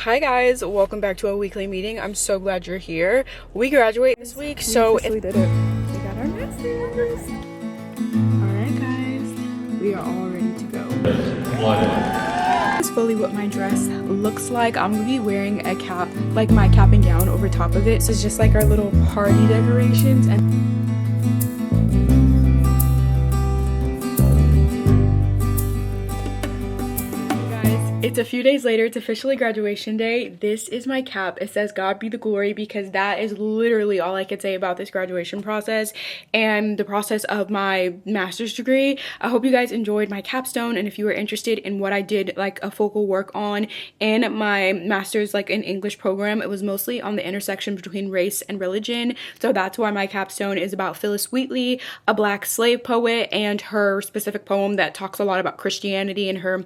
Hi guys, welcome back to a weekly meeting. I'm so glad you're here. We graduate this week, so we did it. We got our masters. Alright guys, we are all ready to go. This is fully what my dress looks like. I'm gonna be wearing a cap, like my cap and gown over top of it. So it's just like our little party decorations. And it's a few days later. It's officially graduation day. This is my cap. It says God be the glory because that is literally all I could say about this graduation process and the process of my master's degree. I hope you guys enjoyed my capstone, and if you were interested in what I did like a focal work on in my master's like in English program, it was mostly on the intersection between race and religion. So that's why my capstone is about Phyllis Wheatley, a black slave poet, and her specific poem that talks a lot about Christianity and her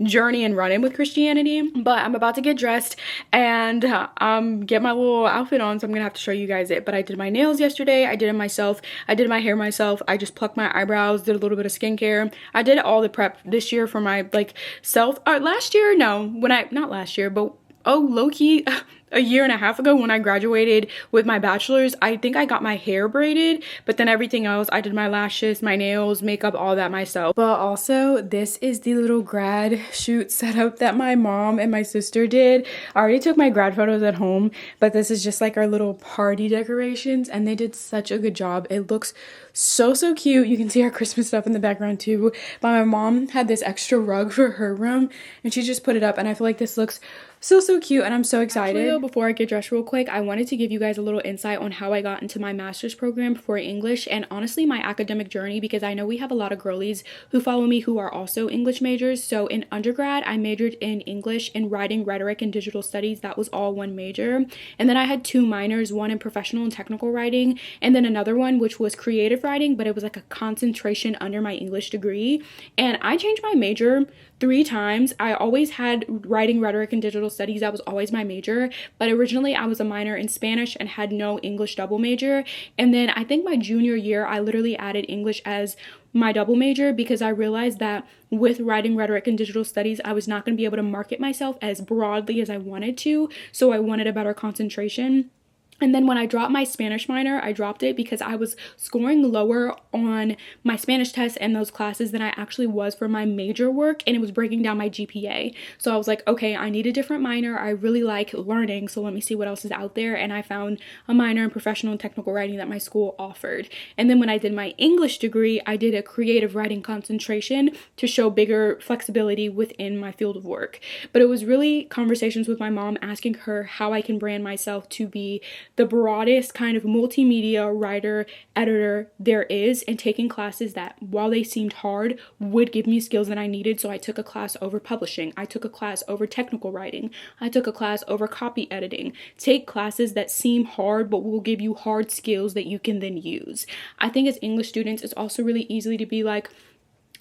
journey and run-in with Christianity. But I'm about to get dressed and get my little outfit on, so I'm gonna have to show you guys it. But I did my nails yesterday. I did it myself. I did my hair myself. I just plucked my eyebrows, did a little bit of skincare. I did all the prep this year for my like self. Last year, no, not last year, but low-key a year and a half ago when I graduated with my bachelor's, I think I got my hair braided, but then everything else, I did my lashes, my nails, makeup, all that myself. But also, this is the little grad shoot setup that my mom and my sister did. I already took my grad photos at home, but this is just like our little party decorations, and they did such a good job. It looks so cute. You can see our Christmas stuff in the background too. But my mom had this extra rug for her room, and she just put it up, and I feel like this looks so cute, and I'm so excited. Actually, though, before I get dressed real quick, I wanted to give you guys a little insight on how I got into my master's program for English and honestly my academic journey, because I know we have a lot of girlies who follow me who are also English majors. So in undergrad, I majored in English and writing, rhetoric, and digital studies. That was all one major. And then I had two minors, one in professional and technical writing, and then another one which was creative writing, but it was like a concentration under my English degree. And I changed my major 3 times. I always had writing, rhetoric, and digital studies. That was always my major, but originally I was a minor in Spanish and had no English double major. And then I think my junior year I literally added English as my double major because I realized that with writing, rhetoric, and digital studies I was not going to be able to market myself as broadly as I wanted to, so I wanted a better concentration. And then when I dropped my Spanish minor, I dropped it because I was scoring lower on my Spanish test and those classes than I actually was for my major work, and it was breaking down my GPA. So I was like, okay, I need a different minor. I really like learning, so let me see what else is out there. And I found a minor in professional and technical writing that my school offered. And then when I did my English degree, I did a creative writing concentration to show bigger flexibility within my field of work. But it was really conversations with my mom, asking her how I can brand myself to be the broadest kind of multimedia writer, editor there is, and taking classes that, while they seemed hard, would give me skills that I needed. So I took a class over publishing. I took a class over technical writing. I took a class over copy editing. Take classes that seem hard but will give you hard skills that you can then use. I think as English students, it's also really easy to be like,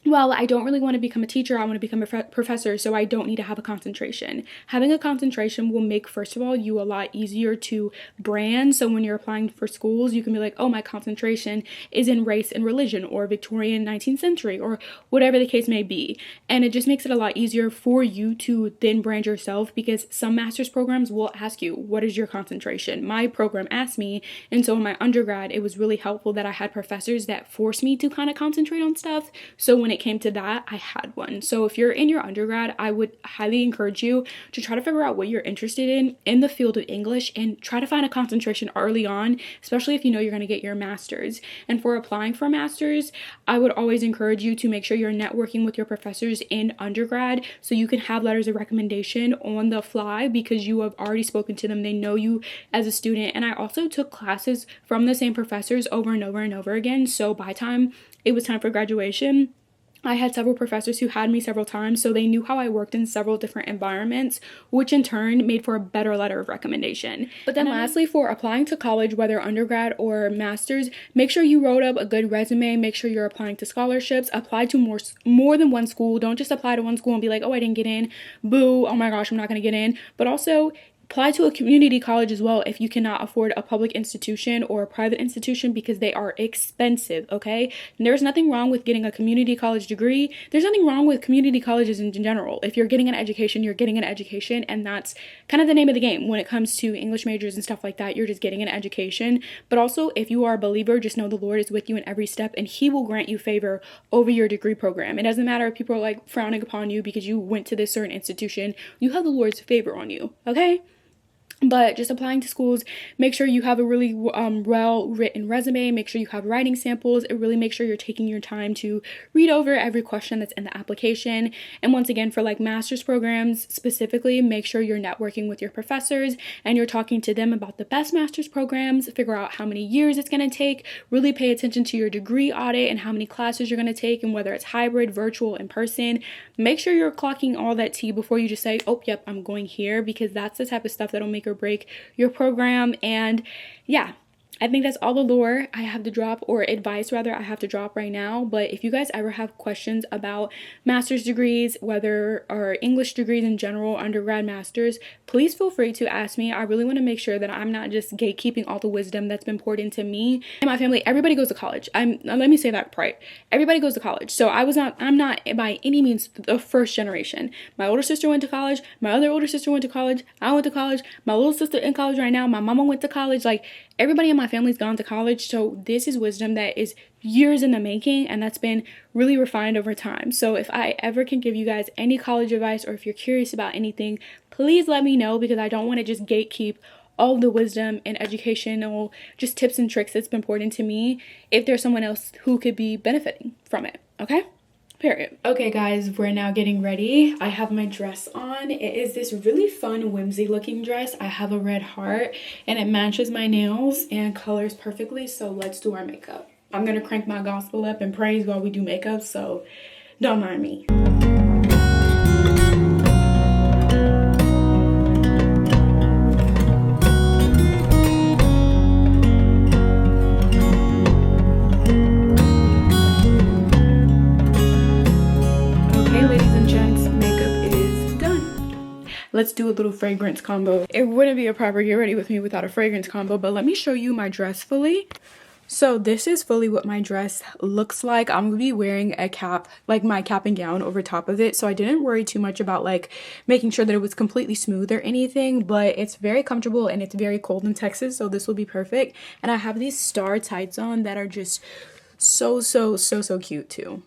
well, I don't really want to become a teacher, I want to become a professor, so I don't need to have a concentration. Having a concentration will make, first of all, you a lot easier to brand. So when you're applying for schools, you can be like, oh, my concentration is in race and religion, or Victorian 19th century, or whatever the case may be. And it just makes it a lot easier for you to then brand yourself, because some master's programs will ask you, what is your concentration? My program asked me, and so in my undergrad, it was really helpful that I had professors that forced me to kind of concentrate on stuff. So when it came to that, I had one. So if you're in your undergrad, I would highly encourage you to try to figure out what you're interested in the field of English, and try to find a concentration early on, especially if you know you're going to get your master's. And for applying for a master's, I would always encourage you to make sure you're networking with your professors in undergrad so you can have letters of recommendation on the fly, because you have already spoken to them. They know you as a student. And I also took classes from the same professors over and over and over again. So by the time it was time for graduation, I had several professors who had me several times, so they knew how I worked in several different environments, which in turn made for a better letter of recommendation. But then lastly, for applying to college, whether undergrad or master's, make sure you wrote up a good resume, make sure you're applying to scholarships, apply to more than one school. Don't just apply to one school and be like, oh, I didn't get in, boo, oh my gosh, I'm not going to get in. But also, apply to a community college as well if you cannot afford a public institution or a private institution, because they are expensive, okay? And there's nothing wrong with getting a community college degree. There's nothing wrong with community colleges in general. If you're getting an education, you're getting an education, and that's kind of the name of the game when it comes to English majors and stuff like that. You're just getting an education. But also, if you are a believer, just know the Lord is with you in every step, and he will grant you favor over your degree program. It doesn't matter if people are like frowning upon you because you went to this certain institution. You have the Lord's favor on you, okay? But just applying to schools, make sure you have a really well-written resume. Make sure you have writing samples. And really make sure you're taking your time to read over every question that's in the application. And once again, for like master's programs specifically, make sure you're networking with your professors and you're talking to them about the best master's programs. Figure out how many years it's going to take. Really pay attention to your degree audit and how many classes you're going to take and whether it's hybrid, virtual, in person. Make sure you're clocking all that tea before you just say, oh, yep, I'm going here, because that's the type of stuff that'll make or break your program. And yeah, I think that's all the lore I have to drop, or advice rather I have to drop right now. But if you guys ever have questions about master's degrees, whether or English degrees in general, undergrad, masters, please feel free to ask me. I really want to make sure that I'm not just gatekeeping all the wisdom that's been poured into me and my family. Everybody goes to college. Let me say that right. Everybody goes to college. So I'm not by any means the first generation. My older sister went to college. My other older sister went to college. I went to college. My little sister in college right now. My mama went to college. Like, everybody in my family's gone to college, so this is wisdom that is years in the making, and that's been really refined over time. So if I ever can give you guys any college advice, or if you're curious about anything, please let me know, because I don't want to just gatekeep all the wisdom and educational just tips and tricks that's been poured into me if there's someone else who could be benefiting from it, okay? Period. Okay guys, we're now getting ready. I have my dress on. It is this really fun whimsy looking dress. I have a red heart and it matches my nails and colors perfectly, so let's do our makeup. I'm gonna crank my gospel up and praise while we do makeup, so don't mind me. Let's do a little fragrance combo. It wouldn't be a proper get ready with me without a fragrance combo, but let me show you my dress fully. So this is fully what my dress looks like. I'm gonna be wearing a cap, like my cap and gown over top of it. So I didn't worry too much about like making sure that it was completely smooth or anything, but it's very comfortable and it's very cold in Texas, so this will be perfect. And I have these star tights on that are just so cute too.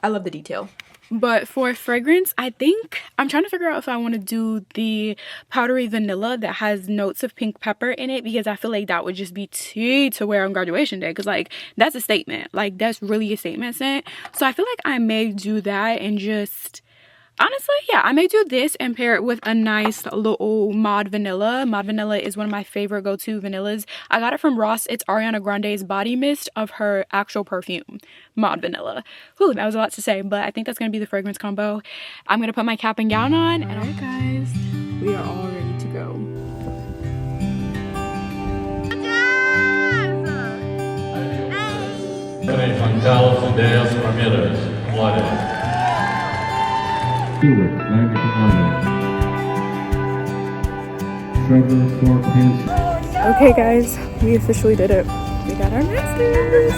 I love the detail. But for fragrance, I think I'm trying to figure out if I want to do the powdery vanilla that has notes of pink pepper in it, because I feel like that would just be tea to wear on graduation day, because like that's a statement. Like that's really a statement scent. So I feel like I may do that and just honestly, yeah, I may do this and pair it with a nice little Mod Vanilla. Mod Vanilla is one of my favorite go-to vanillas. I got it from Ross. It's Ariana Grande's body mist of her actual perfume, Mod Vanilla. Whew, that was a lot to say, but I think that's going to be the fragrance combo. I'm going to put my cap and gown on, and alright guys, we are all ready to go. 𝚃𝚒𝚘𝚗'𝚝 𝚘𝚗'𝚝 glória. Stewart, Land of Trevor Thorpe. Okay guys, we officially did it. We got our masters.